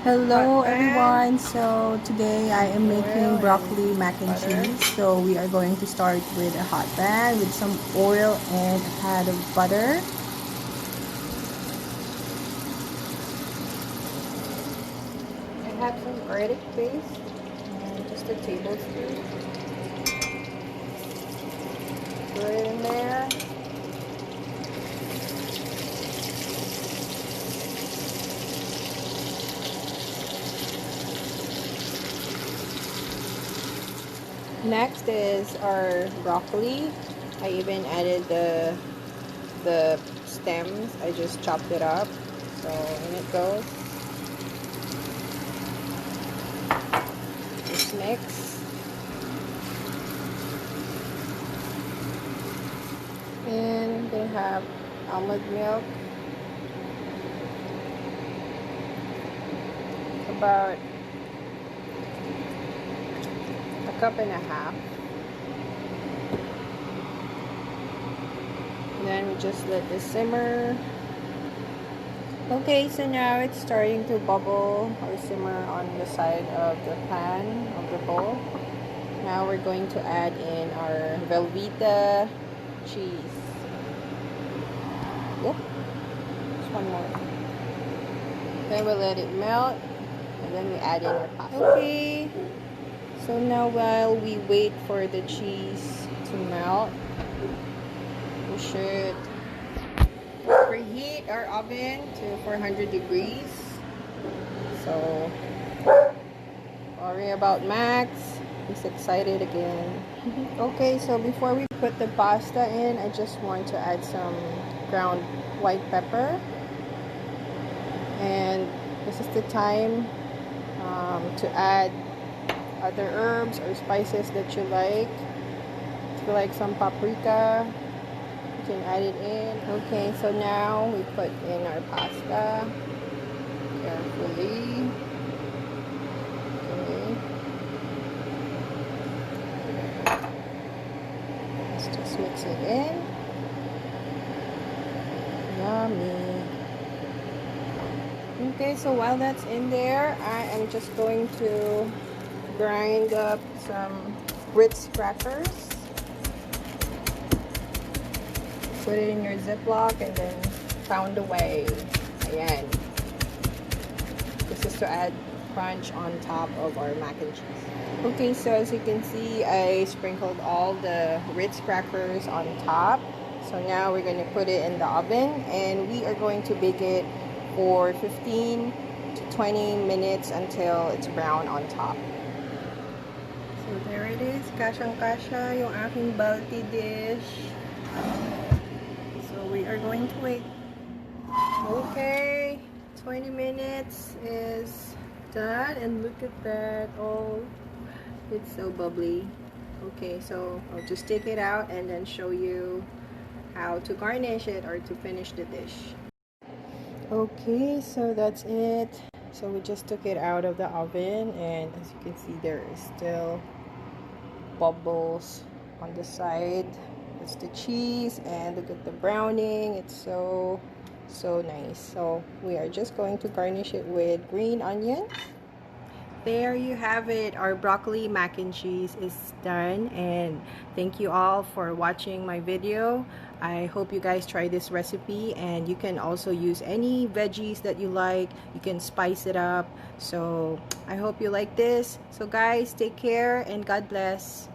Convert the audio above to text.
Hello everyone, so today I am making broccoli mac and cheese. So we are going to start with a hot pan with some oil and a pat of butter. I have some garlic paste and just a tablespoon. Put it in there. Next is our broccoli. I even added the stems. I just chopped it up. So in it goes. Just mix. And I'm gonna have almond milk. About a cup and a half. And then we just let this simmer. Okay, so now it's starting to bubble or simmer on the side of the pan of the bowl. Now we're going to add in our velveeta cheese. Yep. Just one more. Then we'll let it melt, and then we add in our pasta. Okay. So now while we wait for the cheese to melt, we should preheat our oven to 400 degrees. So, sorry about Max. He's excited again. Okay, so before we put the pasta in, I just want to add some ground white pepper. And this is the time to add other herbs or spices that you like. If you like some paprika, you can add it in. Okay, so now we put in our pasta carefully. Okay. Let's just mix it in. Yummy. Okay, so while that's in there, I am just going to grind up some Ritz crackers. Put it in your Ziploc and then pound away. Ayan. This is to add crunch on top of our mac and cheese. Okay, so as you can see, I sprinkled all the Ritz crackers on top. So now we're going to put it in the oven and we are going to bake it for 15 to 20 minutes until it's brown on top. So there it is, kasyang-kasya yung aking baltidish. So we are going to wait. Okay, 20 minutes is done and look at that. Oh, it's so bubbly. Okay, so I'll just take it out and then show you how to garnish it or to finish the dish. Okay, so that's it. So we just took it out of the oven and as you can see there is still bubbles on the side. That's the cheese and look at the browning. It's so nice. So we are just going to garnish it with green onions. There you have it. Our broccoli mac and cheese is done, and thank you all for watching my video. I hope you guys try this recipe, and you can also use any veggies that you like. You can spice it up. So I hope you like this. So guys, take care and God bless.